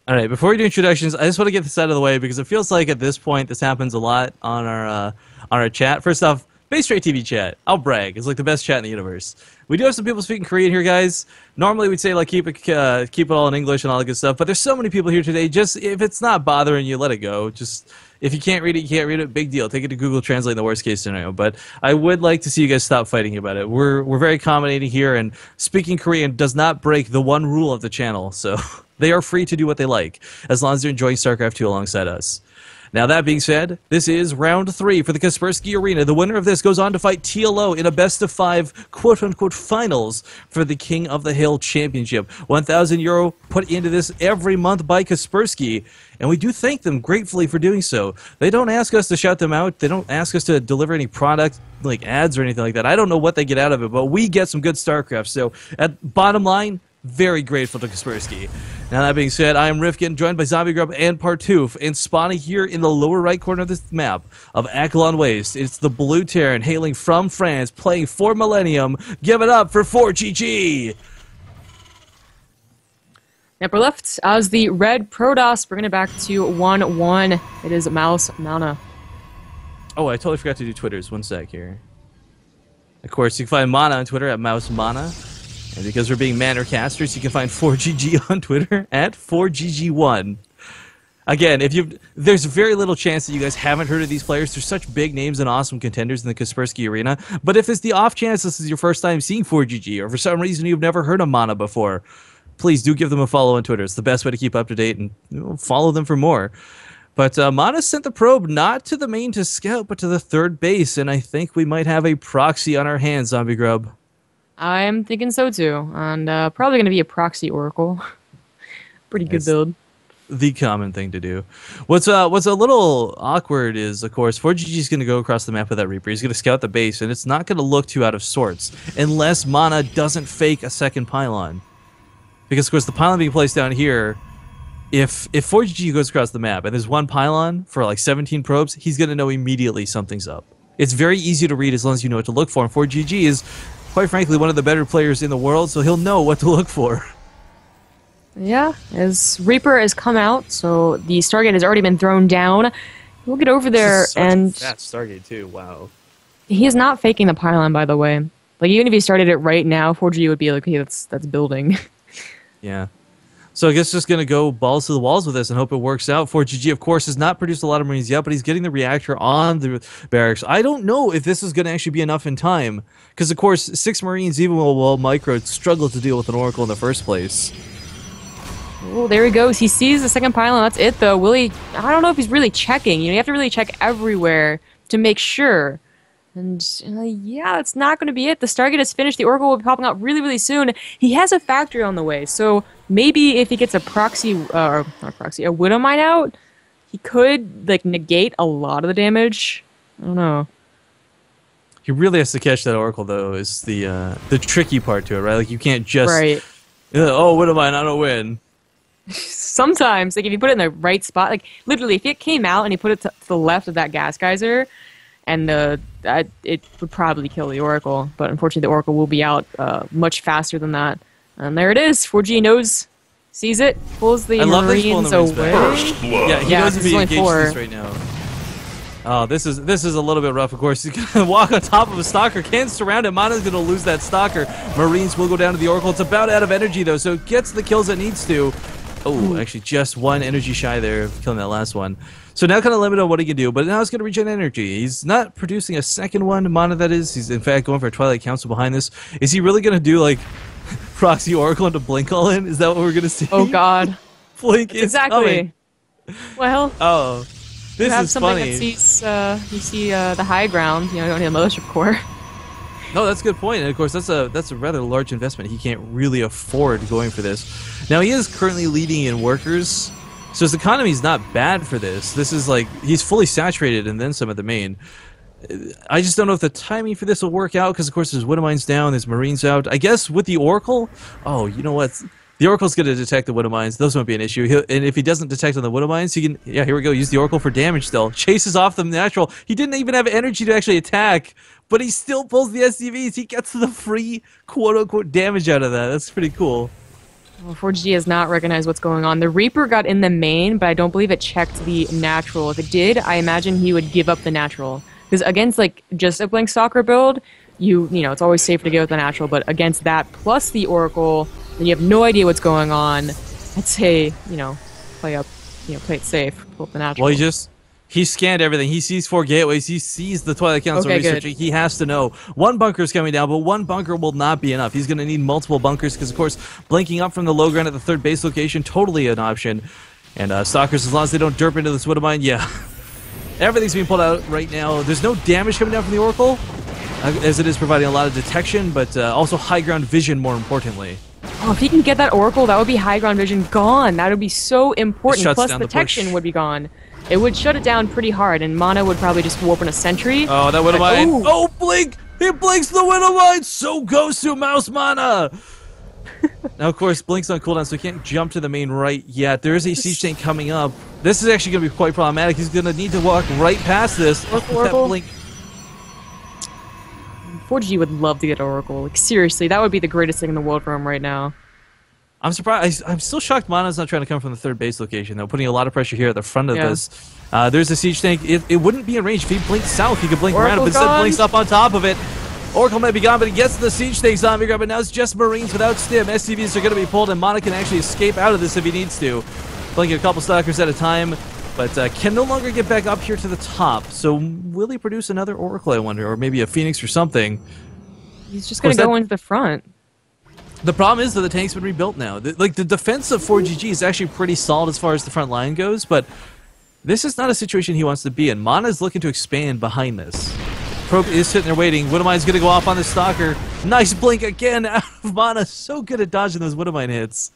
All right, before we do introductions, I just want to get this out of the way because it feels like at this point this happens a lot on our chat. First off, Base Rate TV chat. I'll brag. It's like the best chat in the universe. We do have some people speaking Korean here, guys. Normally we'd say like keep it all in English and all that good stuff, but there's so many people here today. Just if it's not bothering you, let it go. Just if you can't read it, you can't read it. Big deal. Take it to Google Translate in the worst case scenario. But I would like to see you guys stop fighting about it. We're very accommodating here, and speaking Korean does not break the one rule of the channel. So they are free to do what they like as long as they're enjoying StarCraft 2 alongside us. Now, that being said, this is round 3 for the Kaspersky Arena. The winner of this goes on to fight TLO in a best-of-5 quote-unquote finals for the King of the Hill Championship. €1,000 put into this every month by Kaspersky, and we do thank them gratefully for doing so. They don't ask us to shout them out. They don't ask us to deliver any product, like ads or anything like that. I don't know what they get out of it, but we get some good StarCraft. So, at bottom line, very grateful to Kaspersky. Now, that being said, I am Rifkin, joined by Zombie Grub and Partoof, and spawning here in the lower right corner of this map of Akelon Waste. It's the Blue Terran, hailing from France, playing for Millennium. Give it up for ForGG! Upper left, as the red Protoss, bringing it back to 1-1. It is MaNa. Oh, I totally forgot to do Twitters. One sec here. Of course, you can find MaNa on Twitter at MouseMaNa. And because we're being Manor casters, you can find 4GG on Twitter at 4GG1. Again, there's very little chance that you guys haven't heard of these players. They're such big names and awesome contenders in the Kaspersky Arena. But if it's the off chance this is your first time seeing 4GG, or for some reason you've never heard of MaNa before, please do give them a follow on Twitter. It's the best way to keep up to date, and follow them for more. But MaNa sent the probe not to the main to scout, but to the third base, and I think we might have a proxy on our hands, Zombie Grub. I'm thinking so too, and probably going to be a proxy Oracle. Pretty good build. The common thing to do. What's a little awkward is, of course, 4GG is going to go across the map with that Reaper. He's going to scout the base, and it's not going to look too out of sorts unless MaNa doesn't fake a second pylon. Because, of course, the pylon being placed down here, if 4GG goes across the map and there's one pylon for like 17 probes, he's going to know immediately something's up. It's very easy to read as long as you know what to look for, and 4GG is, quite frankly, one of the better players in the world, so he'll know what to look for. Yeah, as Reaper has come out, so the Stargate has already been thrown down. We'll get over there, and a fat Stargate too. Wow. He is not faking the pylon, by the way. Like, even if he started it right now, 4G would be like, hey, that's building. Yeah. So I guess just going to go balls to the walls with this and hope it works out. 4GG, of course, has not produced a lot of Marines yet, but he's getting the reactor on the barracks. I don't know if this is going to actually be enough in time, because, of course, 6 Marines, even while Micro struggled to deal with an Oracle in the first place. Oh, there he goes. He sees the second pylon. That's it, though. Will he? I don't know if he's really checking. You have to really check everywhere to make sure. And, yeah, that's not going to be it. The Stargate is finished. The Oracle will be popping out really, really soon. He has a factory on the way, so maybe if he gets a proxy, or not a proxy, a Widow Mine out, he could, like, negate a lot of the damage. I don't know. He really has to catch that Oracle, though, is the tricky part to it, right? Like, you can't just, right. Oh, Widow Mine, I don't win. Sometimes, like, if you put it in the right spot, like, literally, if it came out and he put it to the left of that gas geyser, and it would probably kill the Oracle, but unfortunately the Oracle will be out much faster than that. And there it is. 4G knows, sees it, pulls the Marines away. Yeah, he knows if he engages this right now. Oh, this is a little bit rough, of course. He's going to walk on top of a Stalker, can't surround him. MaNa's going to lose that Stalker. Marines will go down to the Oracle. It's about out of energy, though, so it gets the kills it needs to. Oh, actually just one energy shy there of killing that last one. So now kind of limited on what he can do, but now it's going to regen energy. He's not producing a second one, MaNa that is. He's in fact going for a Twilight Council behind this. Is he really going to do like Proxy Oracle into Blink all in? Is that what we're going to see? Oh god. Blink is exactly. Coming. Well. Oh, this have is something funny. That sees, you see the high ground. You don't need a Mothership Core. No, that's a good point. And of course, that's a rather large investment. He can't really afford going for this. Now he is currently leading in workers. So his economy is not bad for this. This is like, he's fully saturated and then some at the main. I just don't know if the timing for this will work out because, of course, there's Widow Mines down, there's Marines out. I guess with the Oracle, oh, you know what? The Oracle's going to detect the Widow Mines. Those won't be an issue. And if he doesn't detect on the Widow Mines, he can, yeah, here we go, use the Oracle for damage still. Chases off the natural. He didn't even have energy to actually attack, but he still pulls the SCVs. He gets the free, quote-unquote, damage out of that. That's pretty cool. Well, ForGG has not recognized what's going on. The Reaper got in the main, but I don't believe it checked the natural. If it did, I imagine he would give up the natural. Because against like just a Blink Stalker build, you know, it's always safer to go with the natural, but against that plus the Oracle, then you have no idea what's going on. I'd say, you know, play it safe, pull up the natural. Well, he scanned everything. He sees 4 gateways. He sees the Twilight Council researching. Good. He has to know. One bunker is coming down, but one bunker will not be enough. He's going to need multiple bunkers because, of course, blinking up from the low ground at the third base location, totally an option. And Stalkers, as long as they don't derp into this Widow Mine, yeah. Everything's being pulled out right now. There's no damage coming down from the Oracle, as it is providing a lot of detection, but also high ground vision, more importantly. Oh, if he can get that Oracle, that would be high ground vision gone. That would be so important. Plus, protection would be gone. It would shut it down pretty hard, and MaNa would probably just warp in a sentry. Oh, that Widow Mine. Oh, blink! He blinks the Widow Mine! So goes to Mouse MaNa! Now, of course, Blink's on cooldown, so he can't jump to the main right yet. There is a siege tank coming up. This is actually going to be quite problematic. He's going to need to walk right past this. Oracle. Blink. ForGG would love to get Oracle. Like, seriously, that would be the greatest thing in the world for him right now. I'm surprised. I'm still shocked MaNa's not trying to come from the third base location, though, putting a lot of pressure here at the front of this. There's a siege tank. It wouldn't be in range. If he blinked south, he could blink around it, but instead blinks up on top of it. Oracle might be gone, but he gets the siege tank zombie grab, but now it's just Marines without stim. SCVs are going to be pulled, and MaNa can actually escape out of this if he needs to. Blinking a couple Stalkers at a time, but can no longer get back up here to the top. So will he produce another Oracle, I wonder, or maybe a Phoenix or something? He's just going to go into the front. The problem is that the tank's been rebuilt now. The defense of ForGG is actually pretty solid as far as the front line goes, but this is not a situation he wants to be in. MaNa is looking to expand behind this. Probe is sitting there waiting. Widow Mine's going to go off on the Stalker. Nice blink again out of MaNa. So good at dodging those Widow Mine hits.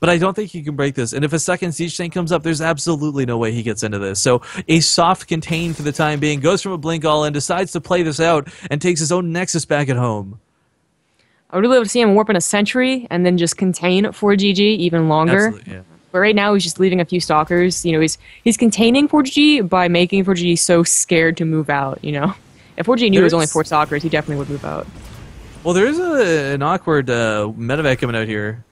But I don't think he can break this. And if a second siege tank comes up, there's absolutely no way he gets into this. So a soft contain for the time being. Goes from a blink all in, decides to play this out, and takes his own Nexus back at home. I would really love to see him warp in a sentry and then just contain ForGG even longer. Absolutely, yeah. But right now he's just leaving a few Stalkers. You know, he's containing ForGG by making ForGG so scared to move out, you know. If ForGG knew it was only 4 Stalkers, he definitely would move out. Well, there is an awkward medevac coming out here.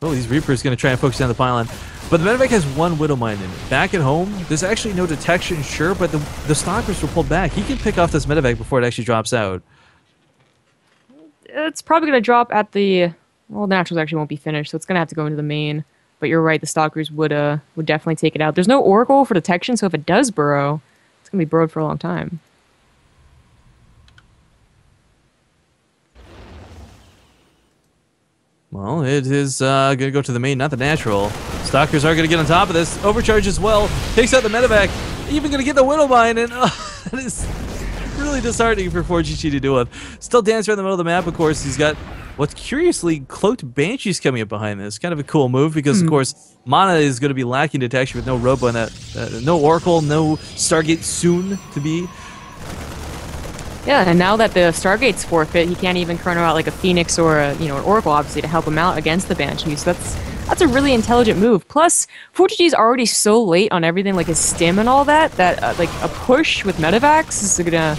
Oh, these Reapers going to try and focus down the pylon. But the medevac has 1 Widow Mine in it. Back at home, there's actually no detection, sure, but the Stalkers were pulled back. He can pick off this medevac before it actually drops out. It's probably going to drop at the... Well, the naturals actually won't be finished, so it's going to have to go into the main. But you're right, the Stalkers would definitely take it out. There's no Oracle for detection, so if it does burrow, it's going to be burrowed for a long time. Well, it is going to go to the main, not the natural. Stalkers are going to get on top of this. Overcharge as well. Takes out the medevac. Even going to get the Widow Mine, and that is really disheartening for ForGG to deal with. Still dancing around the middle of the map, of course. He's got what's curiously cloaked Banshees coming up behind this. Kind of a cool move because, of course, MaNa is going to be lacking detection with no Robo and that. No Oracle, no Stargate soon to be. Yeah, and now that the Stargate's forfeit, he can't even chrono out like a Phoenix or an Oracle, obviously, to help him out against the Banshees. So that's a really intelligent move. Plus, ForGG is already so late on everything, like his stim and all that, like a push with medevacs is gonna,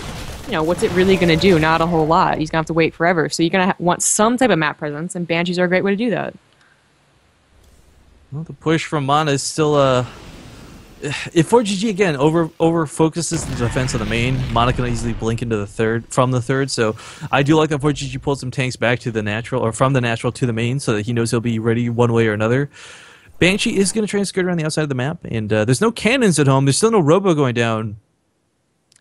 what's it really gonna do? Not a whole lot. He's gonna have to wait forever. So you're gonna want some type of map presence, and Banshees are a great way to do that. Well, the push from MaNa is still if ForGG again over focuses the defense of the main, MaNa can easily blink into the third from the third. So I do like that ForGG pulls some tanks back to the natural or from the natural to the main, so that he knows he'll be ready one way or another. Banshee is going to try and skirt around the outside of the map, and there's no cannons at home. There's still no Robo going down.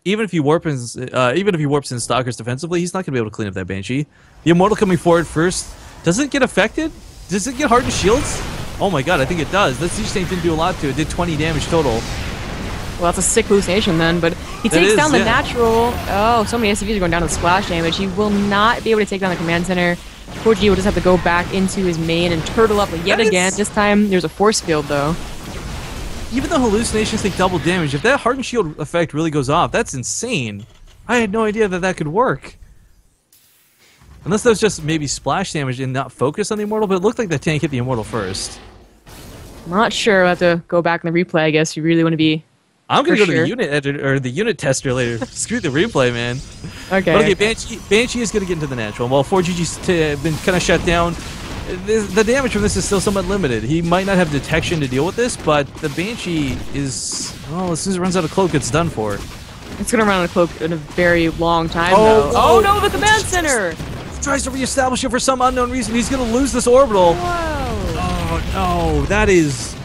Even if he warps in Stalkers defensively, he's not going to be able to clean up that Banshee. The Immortal coming forward first. Does it get affected? Does it get hardened shields? Oh my god, I think it does. That siege tank didn't do a lot to it. It did 20 damage total. Well, that's a sick hallucination then, but he takes down the natural. Oh, so many SCVs are going down to the splash damage. He will not be able to take down the command center. ForGG will just have to go back into his main and turtle up yet again. This time, there's a force field, though. Even though hallucinations take double damage, if that hardened shield effect really goes off, that's insane. I had no idea that that could work. Unless that was just maybe splash damage and not focus on the Immortal, but it looked like the tank hit the Immortal first. I'm not sure. We'll have to go back in the replay, I guess. You really want to be... I'm going to go to the unit editor, or the unit tester later. Screw the replay, man. Okay. But okay, Banshee is going to get into the natural. While ForGG's been kind of shut down, the damage from this is still somewhat limited. He might not have detection to deal with this, but the Banshee is, well, as soon as it runs out of cloak, it's done for. It's gonna run out of cloak in a very long time, Oh, though. oh. Oh no, the command center! He tries to reestablish it for some unknown reason. He's going to lose this orbital. Whoa! Oh, no. That is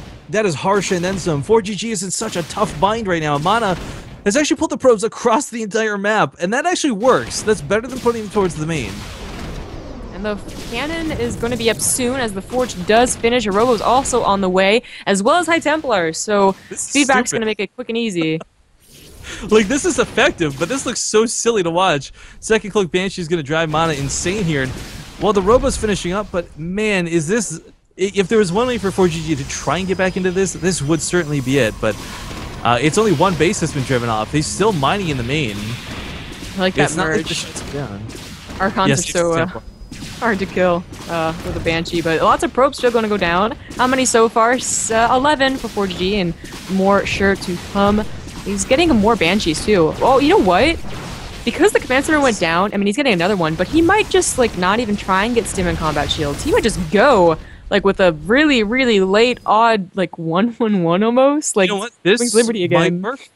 harsh and then some. ForGG is in such a tough bind right now. MaNa has actually pulled the probes across the entire map, and that actually works. That's better than putting them towards the main. And the cannon is going to be up soon as the Forge does finish. A Robo's also on the way, as well as High Templar. So feedback's going to make it quick and easy. Like, this is effective, but this looks so silly to watch. Second Cloak Banshee is going to drive MaNa insane here. And while the Robo's finishing up, but man, is this... If there was one way for ForGG to try and get back into this, this would certainly be it. But it's only one base that's been driven off. He's still mining in the main. I like that it's not like the merge. shut's down. Archons Yes, are so hard to kill with a Banshee, but lots of probes still going to go down. How many so far? 11 for ForGG, and more sure to come. He's getting more Banshees too. Oh, you know what? Because the command center went down, I mean, he's getting another one, but he might just, like, not even try and get stim and combat shields. He might just go, like, with a really, really late, odd, like, 1-1-1 almost. Like, You know what? This Wings Liberty again. might work.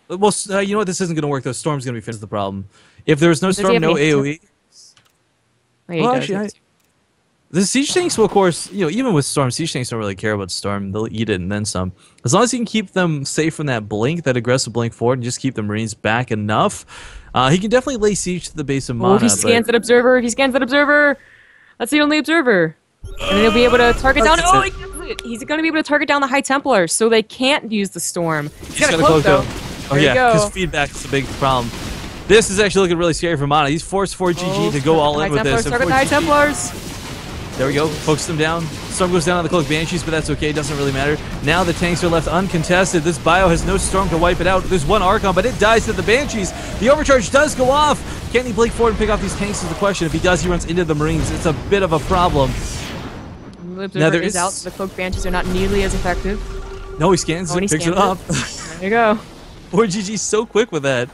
Well, you know what? This isn't going to work, though. Storm's going to be finished the problem. If there was no Does he Storm, have no any- AoE... Oh, yeah, he Well, does. actually, the siege tanks will, of course, you know, even with Storm, siege tanks don't really care about Storm. They'll eat it and then some. As long as you can keep them safe from that blink, that aggressive blink forward, and just keep the Marines back enough, he can definitely lay siege to the base of MaNa. Oh, if he scans that observer, if he scans that observer, that's the only observer. And then he'll be able to target down. That's Oh, it. he gets it. He's going to be able to target down the High Templars, so they can't use the Storm. He's He's got a got cloak, though. Oh, There you yeah, go. because feedback is a big problem. This is actually looking really scary for MaNa. He's forced ForGG to go all in with this. and Target the High 4GG Templars. There we go. Focus them down. Storm goes down on the Cloak Banshees, but that's okay. It doesn't really matter. Now the tanks are left uncontested. This bio has no Storm to wipe it out. There's one Archon, but it dies to the Banshees. The overcharge does go off. Can he blink forward and pick off these tanks is the question. If he does, he runs into the Marines. It's a bit of a problem. The observer is out, so the Cloak Banshees are not nearly as effective. No, he scans Oh, and it, he picks it scans up. There you go. ForGG's so quick with that.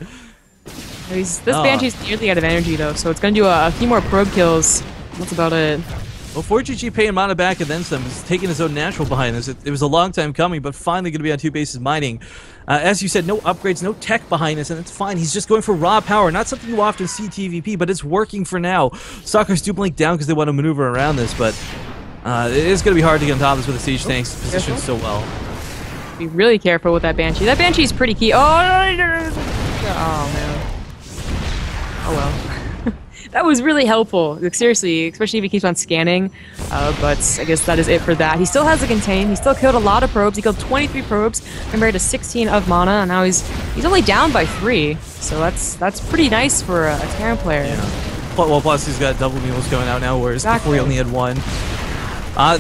This Oh. Banshee's nearly out of energy, though, so it's going to do a few more probe kills. That's about it. Well, ForGG paying MaNa back and then some. He's taking his own natural behind this. It was a long time coming, but finally going to be on two bases mining. As you said, no upgrades, no tech behind this, and it's fine. He's just going for raw power. Not something you often see TVP, but it's working for now. Stalkers do blink down because they want to maneuver around this, but it is going to be hard to get on top of this with the siege tanks positioned so well. Be really careful with that Banshee. That Banshee's pretty key. Oh, man. Oh, well. That was really helpful. Like, seriously, especially if he keeps on scanning. But I guess that is it for that. He still has a contain. He still killed a lot of probes. He killed 23 probes compared to 16 of MaNa, and now he's only down by 3. So that's pretty nice for a Terran player. Yeah. Well, plus he's got double mules going out now, whereas Exactly. before he only had one.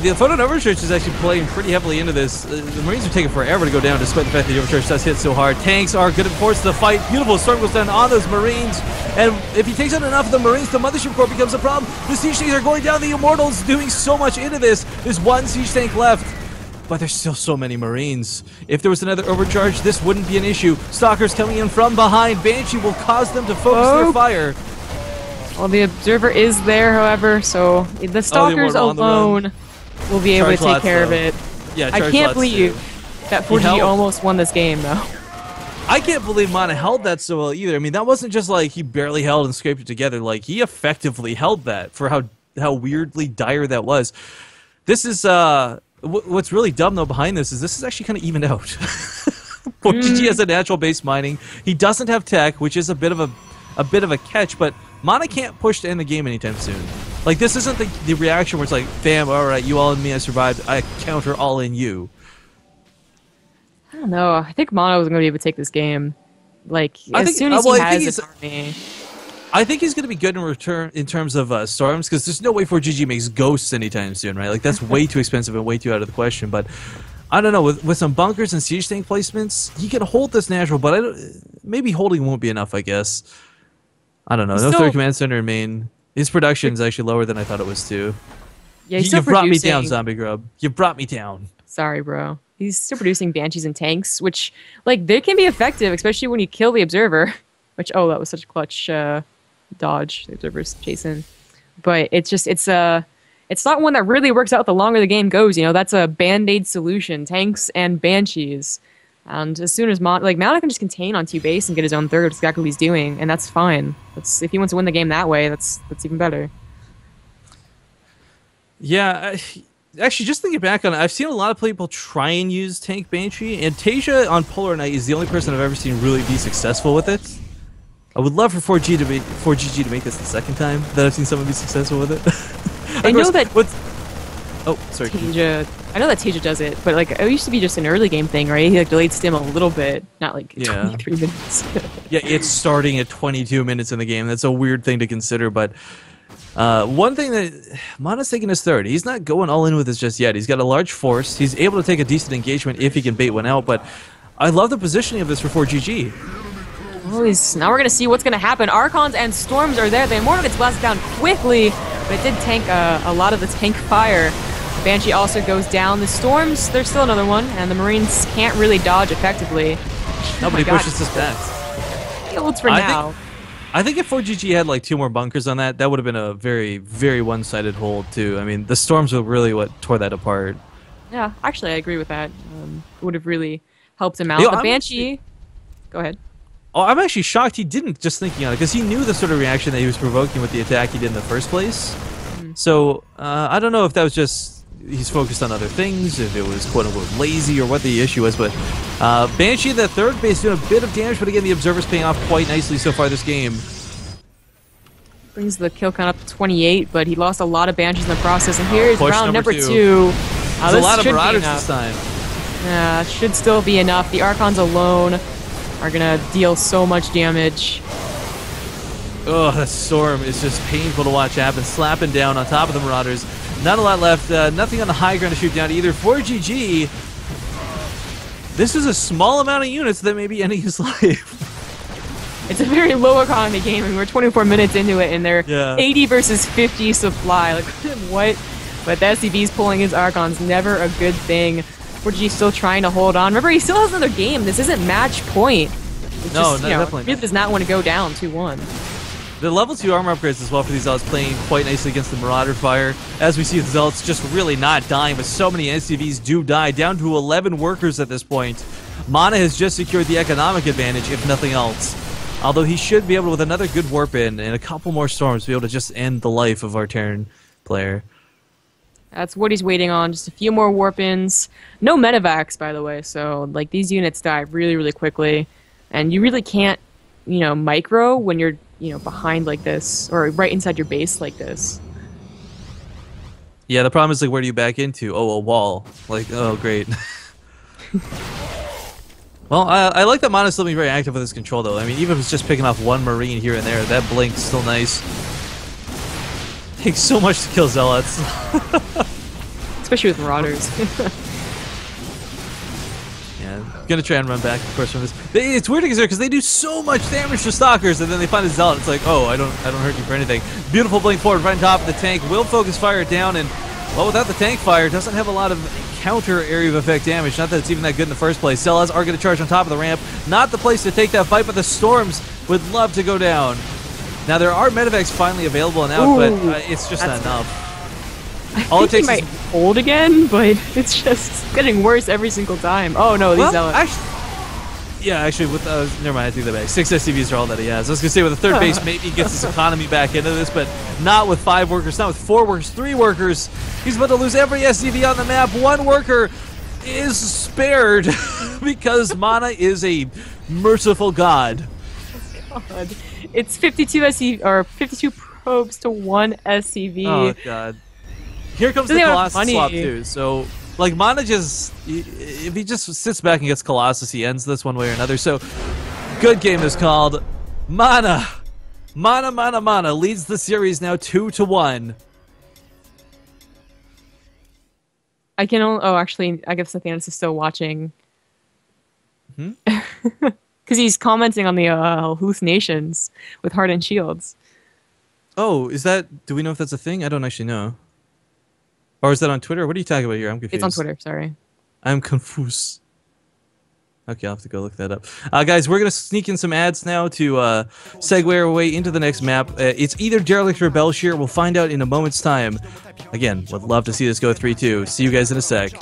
The Photon Overcharge is actually playing pretty heavily into this. The Marines are taking forever to go down, despite the fact that the Overcharge does hit so hard. Tanks are good at force the fight. Beautiful Storm goes down on those Marines. And if he takes out enough of the Marines, the Mothership Corps becomes a problem. The Siege Tanks are going down. The Immortals doing so much into this. There's one Siege Tank left. But there's still so many Marines. If there was another Overcharge, this wouldn't be an issue. Stalkers coming in from behind. Banshee will cause them to focus their fire. Well, the Observer is there, however, so the Stalkers Immortal on the run. alone will be able to Charge take lots, care of though. it. Yeah, I charge can't lots, believe too. that He 4G held- almost won this game, though. I can't believe MaNa held that so well either. I mean, that wasn't just like he barely held and scraped it together. Like, he effectively held that for how weirdly dire that was. This is what's really dumb though behind this is actually kind of evened out. ForGG has a natural base mining. He doesn't have tech, which is a bit of a catch, but MaNa can't push to end the game anytime soon. Like, this isn't the reaction where it's like, bam, all right, you all in me, I survived. I counter all in you. I don't know. I think MaNa was going to be able to take this game. Like, I as think- soon as well, he I think has he's- an army. I think he's going to be good in return in terms of storms, because there's no way ForGG makes ghosts anytime soon, right? Like, that's way too expensive and way too out of the question. But I don't know, with some bunkers and siege tank placements, he can hold this natural, but maybe holding won't be enough, I guess. I don't know. No Still- third command center in main. His production is actually lower than I thought it was too. Yeah, he's still You brought me producing. down, Zombie Grub. You brought me down. Sorry, bro. He's still producing Banshees and tanks, which, like, they can be effective, especially when you kill the Observer. Which, oh, that was such a clutch dodge. The Observer's chasing. But it's just, it's it's not one that really works out the longer the game goes. You know, that's a band-aid solution. Tanks and banshees. And as soon as MaNa can just contain on 2 base and get his own third, that's exactly what he's doing, and that's fine. That's if he wants to win the game that way, that's even better. Yeah, actually, just thinking back on it, I've seen a lot of people try and use Tank Banshee, and Tasia on Polar Knight is the only person I've ever seen really be successful with it. I would love for 4GG to make this the second time that I've seen someone be successful with it. I know that. Oh, sorry. I know that Tasia does it, but like it used to be just an early game thing, right? He like delayed stim a little bit, not like 23 minutes. Yeah, it's starting at 22 minutes in the game. That's a weird thing to consider, but one thing that MaNa's taking his third. He's not going all in with this just yet. He's got a large force. He's able to take a decent engagement if he can bait one out, but I love the positioning of this for 4GG. Oh, now we're going to see what's going to happen. Archons and Storms are there. The Immortal gets blasted down quickly, but it did tank a lot of the tank fire. Banshee also goes down. The Storms, there's still another one, and the Marines can't really dodge effectively. Nobody pushes this back. Fields for now. I think if 4GG had like 2 more bunkers on that, that would have been a very, very one-sided hold too. I mean, the Storms were really what tore that apart. Yeah, actually, I agree with that. It would have really helped him out. The Banshee... Go ahead. Oh, I'm actually shocked he didn't, just thinking on it, because he knew the sort of reaction that he was provoking with the attack he did in the first place. So, I don't know if that was just... He's focused on other things, if it was quote-unquote lazy or what the issue was, but Banshee at the third base doing a bit of damage, but again, the Observer's paying off quite nicely so far this game. Brings the kill count up to 28, but he lost a lot of Banshees in the process, and here's round number 2. There's a lot of Marauders this time. Yeah, it should still be enough. The Archons alone are gonna deal so much damage. Oh, that Storm is just painful to watch happen, slapping down on top of the Marauders. Not a lot left, nothing on the high ground to shoot down either. 4GG, this is a small amount of units that may be ending his life. It's a very low economy game, and we're 24 minutes into it, and they're 80 versus 50 supply. Like, what? But the SCV's pulling his Archons, never a good thing. 4GG still trying to hold on. Remember, he still has another game. This isn't match point. It's just, definitely he does not want to go down 2-1. The level 2 armor upgrades as well for these Zealots playing quite nicely against the Marauder fire. As we see the Zealots just really not dying, but so many SCVs do die, down to 11 workers at this point. MaNa has just secured the economic advantage, if nothing else. Although he should be able, with another good warp in and a couple more storms, be able to just end the life of our Terran player. That's what he's waiting on, just a few more warp ins. No medevacs, by the way, so like these units die really, really quickly. And you really can't, micro when you're behind like this, or right inside your base like this. Yeah, the problem is, like, where do you back into? Oh, a wall. Like, oh, great. Well, I like that MaNa's still being very active with his control, though. I mean, even if it's just picking off one Marine here and there, that blink's still nice. Takes so much to kill Zealots. Especially with Marauders. Yeah, gonna try and run back, of course, from this. It's weird because they do so much damage to Stalkers, and then they find a Zealot. It's like, oh, I don't hurt you for anything. Beautiful blink forward right on top of the tank. Will focus fire down, and well, without the tank fire, doesn't have a lot of counter area of effect damage. Not that it's even that good in the first place. Zealots are gonna charge on top of the ramp. Not the place to take that fight, but the Storms would love to go down. Now there are medevacs finally available and out, but it's just not enough. All it takes is hold again, but it's just getting worse every single time. Oh no, these Zealots. Actually, with never mind, I take that back. 6 SCVs are all that he has. I was gonna say with the third base, maybe he gets his economy back into this, but not with 5 workers, not with 4 workers, 3 workers. He's about to lose every SCV on the map. 1 worker is spared because MaNa is a merciful god. God. It's 52 SCV or 52 probes to 1 SCV. Oh god. Here comes the Colossus swap too. So, like, MaNa just, if he just sits back and gets Colossus, he ends this one way or another. So, good game is called. MaNa leads the series now 2-1. I can only, actually, I guess Athanas is still watching. Because he's commenting on the hallucinations with hardened shields. Oh, is that, do we know if that's a thing? I don't actually know. Or is that on Twitter? What are you talking about here? I'm confused. It's on Twitter, sorry. I'm confused. Okay, I'll have to go look that up. Guys, we're going to sneak in some ads now to segue our way into the next map. It's either Derelict or Belshire. We'll find out in a moment's time. Again, would love to see this go 3-2. See you guys in a sec.